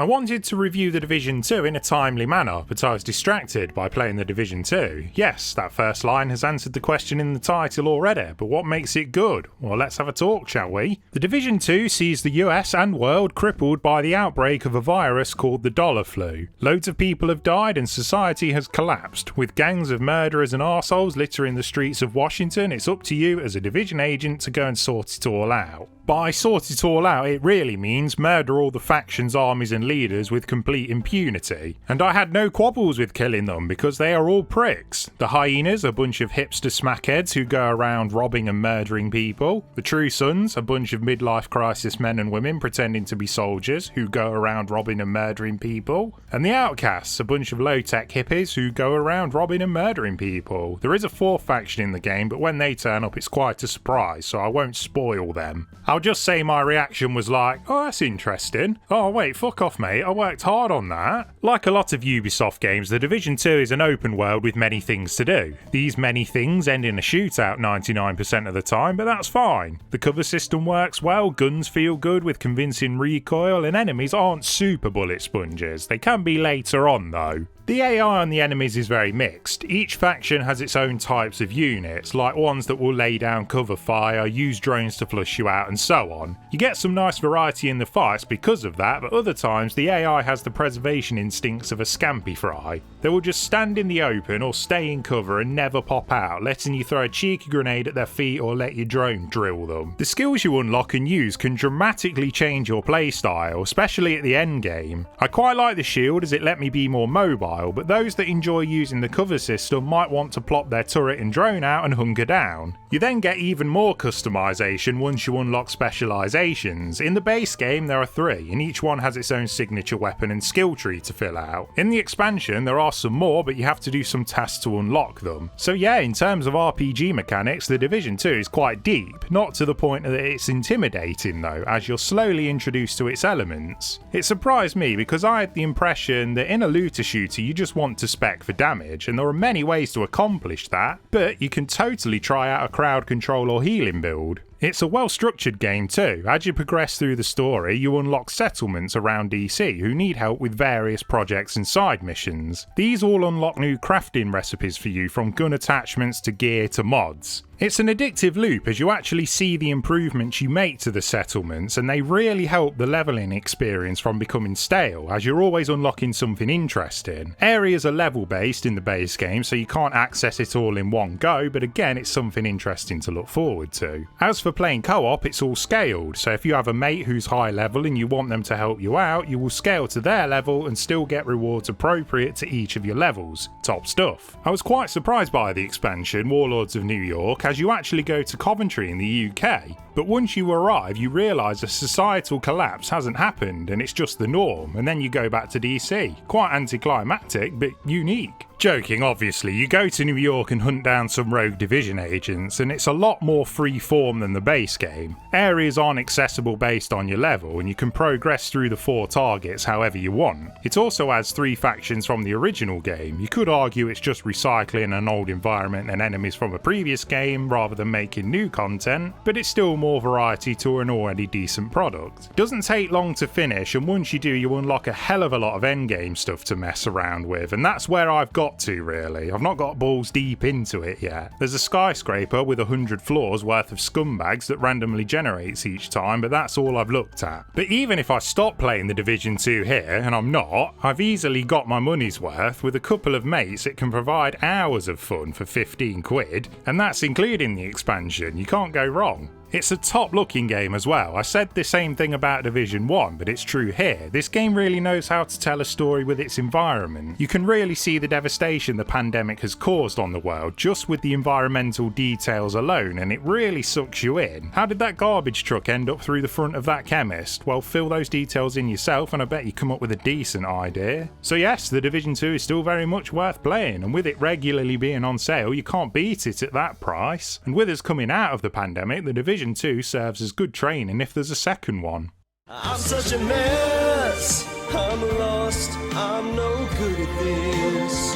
I wanted to review The Division 2 in a timely manner, but I was distracted by playing The Division 2. Yes, that first line has answered the question in the title already, but what makes it good? Well, let's have a talk, shall we? The Division 2 sees the US and world crippled by the outbreak of a virus called the dollar flu. Loads of people have died and society has collapsed. With gangs of murderers and arseholes littering the streets of Washington, it's up to you as a Division agent to go and sort it all out. By sort it all out, it really means murder all the factions, armies and leaders with complete impunity. And I had no quabbles with killing them because they are all pricks. The hyenas, a bunch of hipster smackheads who go around robbing and murdering people. The True Sons, a bunch of midlife crisis men and women pretending to be soldiers who go around robbing and murdering people. And the Outcasts, a bunch of low-tech hippies who go around robbing and murdering people. There is a fourth faction in the game, but when they turn up it's quite a surprise, so I won't spoil them. I'll just say my reaction was like, oh, that's interesting. Oh wait, fuck off mate, I worked hard on that. Like a lot of Ubisoft games, The Division 2 is an open world with many things to do. These many things end in a shootout 99% of the time, but that's fine. The cover system works well, guns feel good with convincing recoil, and enemies aren't super bullet sponges. They can be later on though. The AI on the enemies is very mixed. Each faction has its own types of units, like ones that will lay down cover fire, use drones to flush you out and so on. You get some nice variety in the fights because of that, but other times the AI has the preservation instincts of a scampi fry. They will just stand in the open or stay in cover and never pop out, letting you throw a cheeky grenade at their feet or let your drone drill them. The skills you unlock and use can dramatically change your playstyle, especially at the end game. I quite like the shield as it let me be more mobile, but those that enjoy using the cover system might want to plop their turret and drone out and hunker down. You then get even more customization once you unlock specializations. In the base game there are 3, and each one has its own signature weapon and skill tree to fill out. In the expansion there are some more, but you have to do some tasks to unlock them. So yeah, in terms of RPG mechanics, The Division 2 is quite deep, not to the point that it's intimidating though, as you're slowly introduced to its elements. It surprised me because I had the impression that in a looter shooter you just want to spec for damage, and there are many ways to accomplish that, but you can totally try out a crowd control or healing build. It's a well-structured game too. As you progress through the story, you unlock settlements around DC who need help with various projects and side missions. These all unlock new crafting recipes for you, from gun attachments to gear to mods. It's an addictive loop as you actually see the improvements you make to the settlements, and they really help the leveling experience from becoming stale, as you're always unlocking something interesting. Areas are level based in the base game, so you can't access it all in one go, but again it's something interesting to look forward to. As for playing co-op, it's all scaled, so if you have a mate who's high level and you want them to help you out, you will scale to their level and still get rewards appropriate to each of your levels. Top stuff. I was quite surprised by the expansion, Warlords of New York, as you actually go to Coventry in the UK. But once you arrive, you realise a societal collapse hasn't happened and it's just the norm, and then you go back to DC. Quite anticlimactic, but unique. Joking, obviously. You go to New York and hunt down some rogue Division agents, and it's a lot more free form than the base game. Areas aren't accessible based on your level, and you can progress through the 4 targets however you want. It also has 3 factions from the original game. You could argue it's just recycling an old environment and enemies from a previous game rather than making new content, but it's still more variety to an already decent product. Doesn't take long to finish, and once you do, you unlock a hell of a lot of endgame stuff to mess around with, and that's where I've got to really. I've not got balls deep into it yet. There's a skyscraper with 100 floors worth of scumbags that randomly generates each time, but that's all I've looked at. But even if I stop playing the Division 2 here, and I'm not, I've easily got my money's worth. With a couple of mates it can provide hours of fun for 15 quid, and that's including the expansion. You can't go wrong. It's a top looking game as well. I said the same thing about Division 1, but it's true here. This game really knows how to tell a story with its environment. You can really see the devastation the pandemic has caused on the world just with the environmental details alone, and it really sucks you in. How did that garbage truck end up through the front of that chemist? Well, fill those details in yourself and I bet you come up with a decent idea. So yes, the Division 2 is still very much worth playing, and with it regularly being on sale, you can't beat it at that price. And with us coming out of the pandemic, the Division 2 serves as good training if there's a second one. I'm such a mess, I'm lost, I'm no good at this.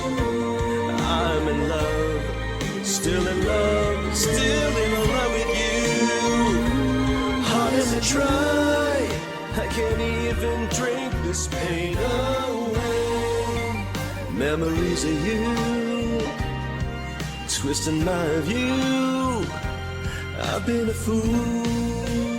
I'm in love, still in love, still in love with you. Hard as I try, I can't even drink this this pain away. Memories of you, twisting my view. I've been a fool.